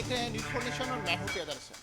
देख रहे हैं न्यूज फॉर नेशन और मैं हूं प्रियदर्शन।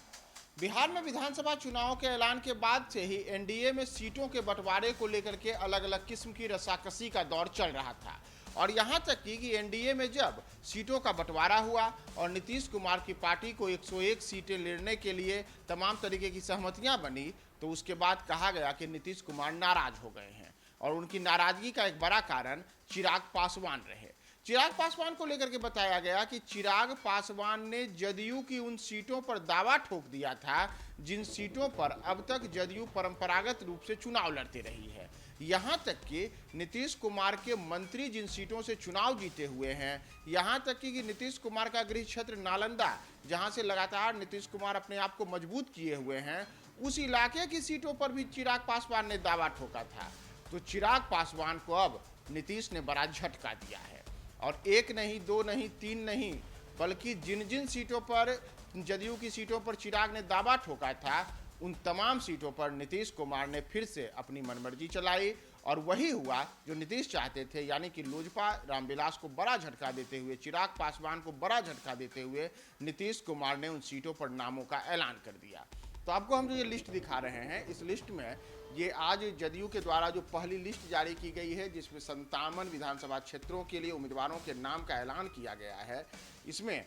बिहार में विधानसभा चुनाव के ऐलान के बाद से ही एनडीए में सीटों के बंटवारे को लेकर के अलग अलग किस्म की रस्साकसी का दौर चल रहा था और यहां तक कि एनडीए में जब सीटों का बंटवारा हुआ और नीतीश कुमार की पार्टी को 101 सीटें लेने के लिए तमाम तरीके की सहमतियां बनी, तो उसके बाद कहा गया कि नीतीश कुमार नाराज हो गए हैं और उनकी नाराजगी का एक बड़ा कारण चिराग पासवान रहे। चिराग पासवान को लेकर के बताया गया कि चिराग पासवान ने जदयू की उन सीटों पर दावा ठोक दिया था जिन सीटों पर अब तक जदयू परंपरागत रूप से चुनाव लड़ती रही है। यहां तक कि नीतीश कुमार के मंत्री जिन सीटों से चुनाव जीते हुए हैं, यहां तक कि नीतीश कुमार का गृह क्षेत्र नालंदा, जहां से लगातार नीतीश कुमार अपने आप को मजबूत किए हुए हैं, उस इलाके की सीटों पर भी चिराग पासवान ने दावा ठोका था। तो चिराग पासवान को अब नीतीश ने बड़ा झटका दिया है और एक नहीं, दो नहीं, तीन नहीं, बल्कि जिन जिन सीटों पर जदयू की सीटों पर चिराग ने दावा ठोका था, उन तमाम सीटों पर नीतीश कुमार ने फिर से अपनी मनमर्जी चलाई और वही हुआ जो नीतीश चाहते थे, यानी कि लोजपा रामविलास को बड़ा झटका देते हुए, चिराग पासवान को बड़ा झटका देते हुए नीतीश कुमार ने उन सीटों पर नामों का ऐलान कर दिया। तो आपको हम जो ये लिस्ट दिखा रहे हैं, इस लिस्ट में ये आज जदयू के द्वारा जो पहली लिस्ट जारी की गई है, जिसमें 57 विधानसभा क्षेत्रों के लिए उम्मीदवारों के नाम का ऐलान किया गया है। इसमें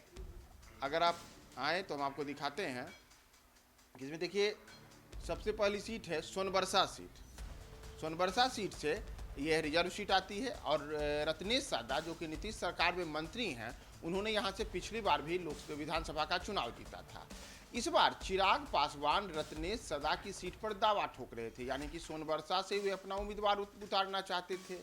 अगर आप आए तो हम आपको दिखाते हैं कि इसमें देखिए सबसे पहली सीट है सोनबरसा सीट। सोनबरसा सीट से यह रिजर्व सीट आती है और रत्नेश सादा जो कि नीतीश सरकार में मंत्री हैं, उन्होंने यहाँ से पिछली बार भी विधानसभा का चुनाव जीता था। इस बार चिराग पासवान रत्नेश सदा की सीट पर दावा ठोक रहे थे, यानी कि सोनबरसा से वे अपना उम्मीदवार उतारना चाहते थे।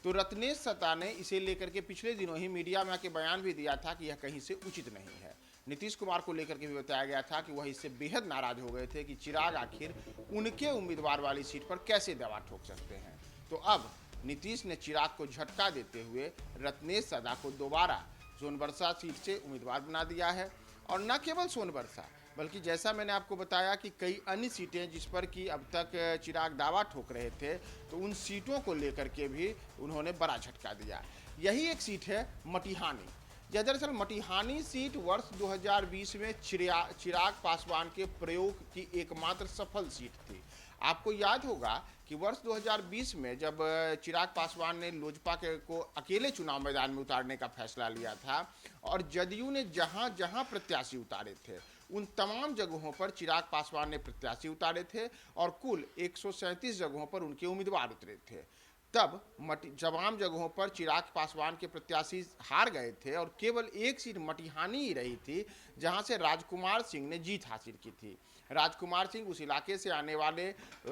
तो रत्नेश सदा ने इसे लेकर के पिछले दिनों ही मीडिया में आके बयान भी दिया था कि यह कहीं से उचित नहीं है। नीतीश कुमार को लेकर के भी बताया गया था कि वह इससे बेहद नाराज हो गए थे कि चिराग आखिर उनके उम्मीदवार वाली सीट पर कैसे दावा ठोक सकते हैं। तो अब नीतीश ने चिराग को झटका देते हुए रत्नेश सदा को दोबारा सोनबरसा सीट से उम्मीदवार बना दिया है। और न केवल सोनबरसा, बल्कि जैसा मैंने आपको बताया कि कई अन्य सीटें जिस पर कि अब तक चिराग दावा ठोक रहे थे, तो उन सीटों को लेकर के भी उन्होंने बड़ा झटका दिया। यही एक सीट है मटिहानी। यह दरअसल मटिहानी सीट वर्ष 2020 में चिराग पासवान के प्रयोग की एकमात्र सफल सीट थी। आपको याद होगा कि वर्ष 2020 में जब चिराग पासवान ने लोजपा को अकेले चुनाव मैदान में उतारने का फैसला लिया था और जदयू ने जहां जहां प्रत्याशी उतारे थे, उन तमाम जगहों पर चिराग पासवान ने प्रत्याशी उतारे थे और कुल 137 जगहों पर उनके उम्मीदवार उतरे थे। तब तमाम जगहों पर चिराग पासवान के प्रत्याशी हार गए थे और केवल एक सीट मटिहानी ही रही थी जहां से राजकुमार सिंह ने जीत हासिल की थी। राजकुमार सिंह उस इलाके से आने वाले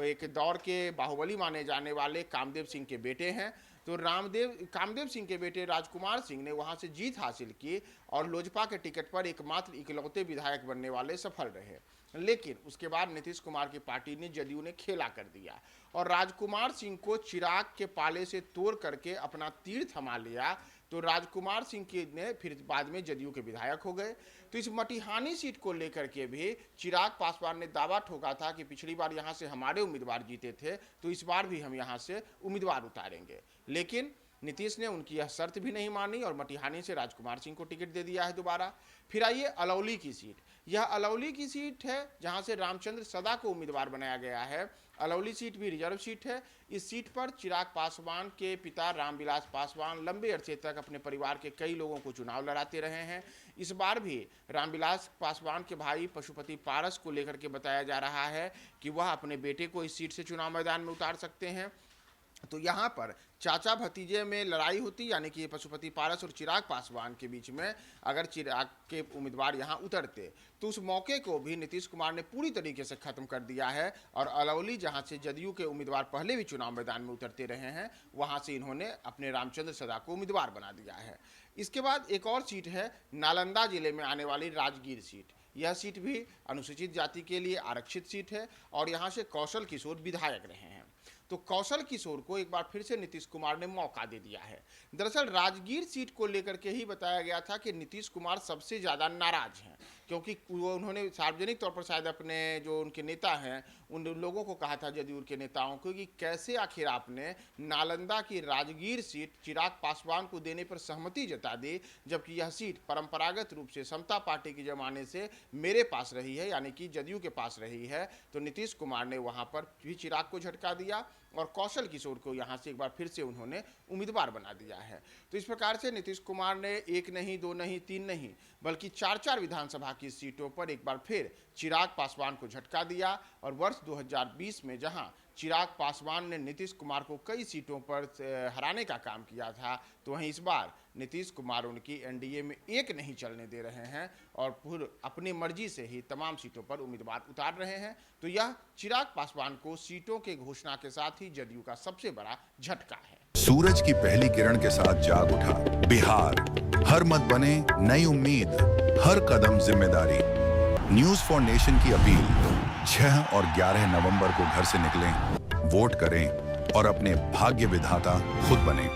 एक दौर के बाहुबली माने जाने वाले कामदेव सिंह के बेटे हैं। तो कामदेव सिंह के बेटे राजकुमार सिंह ने वहां से जीत हासिल की और लोजपा के टिकट पर एकमात्र इकलौते विधायक बनने वाले सफल रहे। लेकिन उसके बाद नीतीश कुमार की पार्टी ने, जदयू ने खेला कर दिया और राजकुमार सिंह को चिराग के पाले से तोड़ करके अपना तीर थमा लिया। तो राजकुमार सिंह ने फिर बाद में जदयू के विधायक हो गए। तो इस मटिहानी सीट को लेकर के भी चिराग पासवान ने दावा ठोका था कि पिछली बार यहाँ से हमारे उम्मीदवार जीते थे, तो इस बार भी हम यहाँ से उम्मीदवार उतारेंगे। लेकिन नीतीश ने उनकी यह शर्त भी नहीं मानी और मटिहानी से राजकुमार सिंह को टिकट दे दिया है दोबारा। फिर आइए अलौली की सीट। यह अलौली की सीट है जहां से रामचंद्र सदा को उम्मीदवार बनाया गया है। अलौली सीट भी रिजर्व सीट है। इस सीट पर चिराग पासवान के पिता रामविलास पासवान लंबे अरसे तक अपने परिवार के कई लोगों को चुनाव लड़ाते रहे हैं। इस बार भी रामविलास पासवान के भाई पशुपति पारस को लेकर के बताया जा रहा है कि वह अपने बेटे को इस सीट से चुनाव मैदान में उतार सकते हैं। तो यहाँ पर चाचा भतीजे में लड़ाई होती, यानी कि पशुपति पारस और चिराग पासवान के बीच में अगर चिराग के उम्मीदवार यहाँ उतरते तो उस मौके को भी नीतीश कुमार ने पूरी तरीके से खत्म कर दिया है और अलौली, जहाँ से जदयू के उम्मीदवार पहले भी चुनाव मैदान में उतरते रहे हैं, वहाँ से इन्होंने अपने रामचंद्र सदा को उम्मीदवार बना दिया है। इसके बाद एक और सीट है नालंदा जिले में आने वाली राजगीर सीट। यह सीट भी अनुसूचित जाति के लिए आरक्षित सीट है और यहाँ से कौशल किशोर विधायक रहे हैं। तो कौशल किशोर को एक बार फिर से नीतीश कुमार ने मौका दे दिया है। दरअसल राजगीर सीट को लेकर के ही बताया गया था कि नीतीश कुमार सबसे ज़्यादा नाराज हैं, क्योंकि वो उन्होंने सार्वजनिक तौर पर शायद अपने जो उनके नेता हैं उन लोगों को कहा था, जदयू के नेताओं को, कि कैसे आखिर आपने नालंदा की राजगीर सीट चिराग पासवान को देने पर सहमति जता दी, जबकि यह सीट परंपरागत रूप से समता पार्टी के जमाने से मेरे पास रही है, यानी कि जदयू के पास रही है। तो नीतीश कुमार ने वहां पर भी चिराग को झटका दिया और कौशल किशोर को यहां से एक बार फिर से उन्होंने उम्मीदवार बना दिया है। तो इस प्रकार से नीतीश कुमार ने 1 नहीं, 2 नहीं, 3 नहीं, बल्कि 4-4 विधानसभा की सीटों पर एक बार फिर चिराग पासवान को झटका दिया। और वर्ष 2020 में जहां चिराग पासवान ने नीतीश कुमार को कई सीटों पर हराने का काम किया था, तो वहीं इस बार नीतीश कुमार उनकी एनडीए में 1 नहीं चलने दे रहे हैं और फिर अपनी मर्जी से ही तमाम सीटों पर उम्मीदवार उतार रहे हैं। तो यह चिराग पासवान को सीटों के घोषणा के साथ ही जदयू का सबसे बड़ा झटका है। सूरज की पहली किरण के साथ जाग उठा बिहार, हर मत बने नई उम्मीद, हर कदम जिम्मेदारी। न्यूज फॉर नेशन की अपील, 6 और 11 नवंबर को घर से निकलें, वोट करें और अपने भाग्य विधाता खुद बने।